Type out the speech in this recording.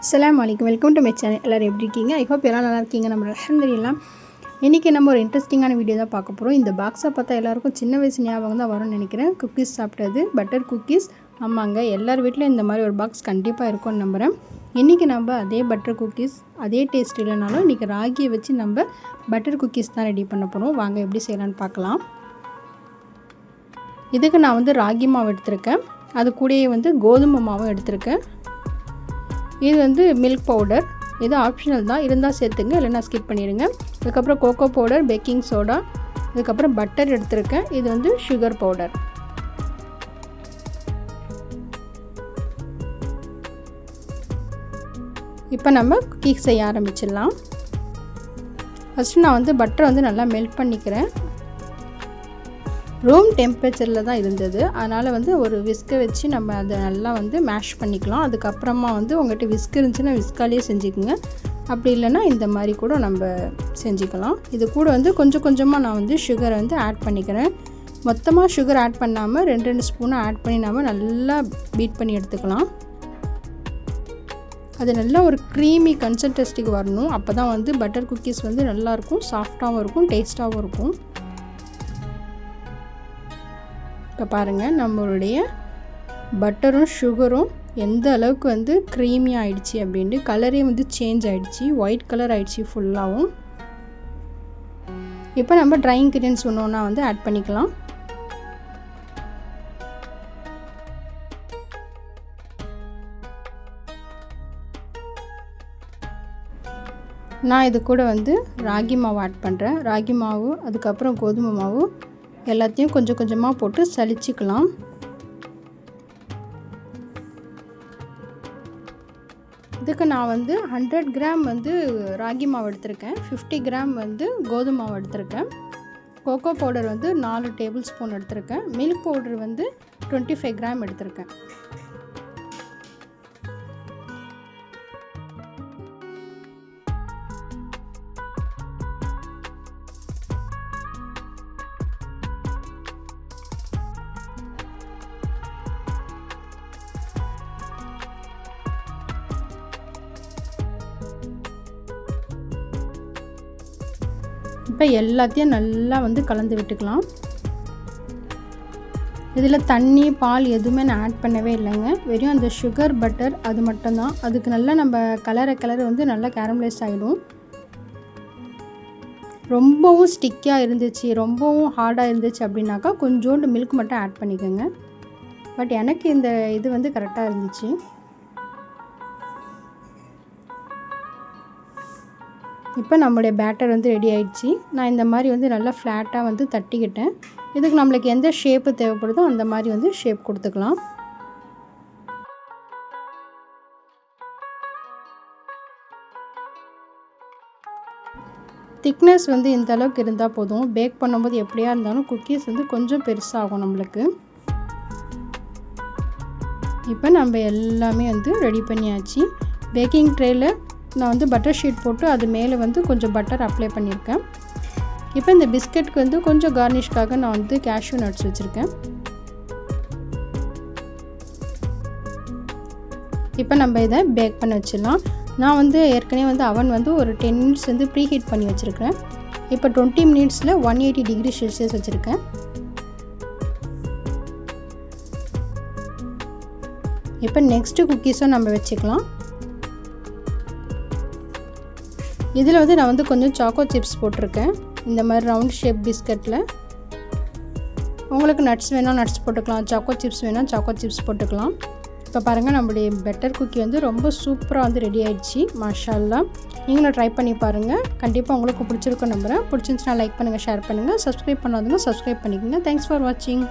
அஸ்ஸலாமு அலைக்கும். Welcome to my channel. எல்லோரும் எப்படி இருக்கீங்க? ஐ ஹோப் எல்லாம் நல்லா இருக்கீங்க. நம்ம அல்ஹம்துலில்லாஹ். இன்றைக்கி நம்ம ஒரு இன்ட்ரெஸ்டிங்கான வீடியோ தான் பார்க்க போகிறோம். இந்த பாக்ஸை பார்த்தா எல்லாருக்கும் சின்ன வயசு ஞாபகம் தான் வரும்னு நினைக்கிறேன். குக்கீஸ் சாப்பிட்டது, பட்டர் குக்கீஸ். ஆமாங்க, எல்லார் வீட்லையும் இந்த மாதிரி ஒரு பாக்ஸ் கண்டிப்பாக இருக்கும்னு நம்புகிறேன். இன்றைக்கி நம்ம அதே பட்டர் குக்கீஸ், அதே டேஸ்ட் இல்லைனாலும் இன்றைக்கி ராகியை வச்சு நம்ம பட்டர் குக்கீஸ் தான் ரெடி பண்ண போகிறோம். வாங்க எப்படி செய்யலான்னு பார்க்கலாம். இதுக்கு நான் ராகி மாவு எடுத்திருக்கேன். அது கூடயே கோதுமை மாவும் எடுத்திருக்கேன். இது மில்க் பவுடர். இது ஆப்ஷனல் தான், இருந்தால் சேர்த்துங்க, இல்லைன்னா ஸ்கிப் பண்ணிடுங்க. அதுக்கப்புறம் கோகோ பவுடர், பேக்கிங் சோடா, அதுக்கப்புறம் பட்டர் எடுத்திருக்கேன். இது சுகர் பவுடர். இப்போ நம்ம குக்கீஸ் செய்ய ஆரம்பிச்சிடலாம். ஃபஸ்ட்டு நான் பட்டரை நல்லா மெல்ட் பண்ணிக்கிறேன். ரூம் டெம்பரேச்சரில் தான் இருந்தது, அதனால் ஒரு விஸ்கை வச்சு நம்ம அதை நல்லா மேஷ் பண்ணிக்கலாம். அதுக்கப்புறமா உங்கள்கிட்ட விஸ்க் இருந்துச்சுன்னா விஸ்காலேயே செஞ்சுக்குங்க. அப்படி இல்லைன்னா இந்த மாதிரி கூட நம்ம செஞ்சுக்கலாம். இது கூட கொஞ்சம் கொஞ்சமாக நான் சுகரை ஆட் பண்ணிக்கிறேன். மொத்தமாக சுகர் ஆட் பண்ணாமல் 2 ஸ்பூனை ஆட் பண்ணி நம்ம நல்லா பீட் பண்ணி எடுத்துக்கலாம். அது நல்லா ஒரு க்ரீமி கன்சிஸ்டன்சிக்கு வரணும். அப்போ தான் பட்டர் குக்கீஸ் நல்லாயிருக்கும், சாஃப்டாகவும் இருக்கும், டேஸ்ட்டாகவும் இருக்கும். இப்போ பாருங்கள், நம்மளுடைய பட்டரும் சுகரும் எந்த அளவுக்கு க்ரீமியாக ஆகிடுச்சி அப்படின்ட்டு. கலரே சேஞ்ச் ஆகிடுச்சி, ஒயிட் கலர் ஆகிடுச்சி ஃபுல்லாகவும். இப்போ நம்ம ட்ரை இன்க்ரீடியன்ட்ஸ் ஒன்று ஆட் பண்ணிக்கலாம். நான் இது கூட ராகி மாவு ஆட் பண்ணுறேன். ராகி மாவு, அதுக்கப்புறம் கோதுமை மாவு எல்லாத்தையும் கொஞ்சம் கொஞ்சமாக போட்டு சலிச்சிக்கலாம். இதுக்கு நான் 100 கிராம் ராகி மாவு எடுத்திருக்கேன். 50 கிராம் கோதுமை மாவு எடுத்திருக்கேன். கோகோ பவுடர் 4 டேபிள் ஸ்பூன் எடுத்திருக்கேன். மில்க் பவுடர் 25 கிராம் எடுத்திருக்கேன். இப்போ எல்லாத்தையும் நல்லா கலந்து விட்டுக்கலாம். இதில் தண்ணி, பால் எதுவுமே நான் ஆட் பண்ணவே இல்லைங்க. வெறும் அந்த சுகர், பட்டர் அது மட்டும்தான். அதுக்கு நல்லா நம்ம கலர் நல்லா கேரமலைஸ் ஆகிடும். ரொம்பவும் ஸ்டிக்கியாக இருந்துச்சு, ரொம்பவும் ஹார்டாக இருந்துச்சு அப்படின்னாக்கா கொஞ்சோண்டு மில்க் மட்டும் ஆட் பண்ணிக்கோங்க. பட் எனக்கு இந்த இது கரெக்டாக இருந்துச்சு. இப்போ நம்மளுடைய பேட்டர் ரெடி ஆகிடுச்சு. நான் இந்த மாதிரி நல்லா ஃப்ளாட்டாக தட்டிக்கிட்டேன். இதுக்கு நம்மளுக்கு எந்த ஷேப்பு தேவைப்படுதோ அந்த மாதிரி ஷேப் கொடுத்துக்கலாம். திக்னஸ் இந்த அளவுக்கு இருந்தால் போதும். பேக் பண்ணும்போது எப்படியா இருந்தாலும் குக்கீஸ் கொஞ்சம் பெருசாகும் நம்மளுக்கு. இப்போ நம்ம எல்லாமே ரெடி பண்ணியாச்சு. பேக்கிங் ட்ரேயில் நான் பட்டர் ஷீட் போட்டு அது மேலே கொஞ்சம் பட்டர் அப்ளை பண்ணியிருக்கேன். இப்போ இந்த பிஸ்கெட்டுக்கு கொஞ்சம் கார்னிஷ்காக நான் கேஷ்யூ நட்ஸ் வச்சுருக்கேன். இப்போ நம்ம இதை பேக் பண்ண வச்சிடலாம். நான் ஏற்கனவே அவன் ஒரு 10 மினிட்ஸ் ப்ரீ ஹீட் பண்ணி வச்சுருக்கேன். இப்போ 20 மினிட்ஸில் 180 டிகிரி செல்சியஸ் வச்சுருக்கேன். இப்போ நெக்ஸ்ட்டு குக்கீஸும் நம்ம வச்சுக்கலாம். இதில் நான் கொஞ்சம் சாக்கோ சிப்ஸ் போட்டிருக்கேன். இந்த மாதிரி ரவுண்ட் ஷேப் பிஸ்கட்டில். உங்களுக்கு நட்ஸ் வேணால் நட்ஸ் போட்டுக்கலாம், சாக்கோ சிப்ஸ் வேணால் சாக்கோ சிப்ஸ் போட்டுக்கலாம். இப்போ பாருங்கள், நம்மளுடைய பட்டர் குக்கி ரொம்ப சூப்பராக ரெடி ஆகிடுச்சு. மாஷா அல்லாஹ். நீங்களும் ட்ரை பண்ணி பாருங்கள். கண்டிப்பாக உங்களுக்கு பிடிச்சிருக்கும் நம்புகிறேன். பிடிச்சிருந்துச்சுன்னா லைக் பண்ணுங்கள், ஷேர் பண்ணுங்கள். சப்ஸ்கிரைப் பண்ணாதவங்க சப்ஸ்கிரைப் பண்ணிக்கோங்க. தேங்க்ஸ் ஃபார் வாட்சிங்.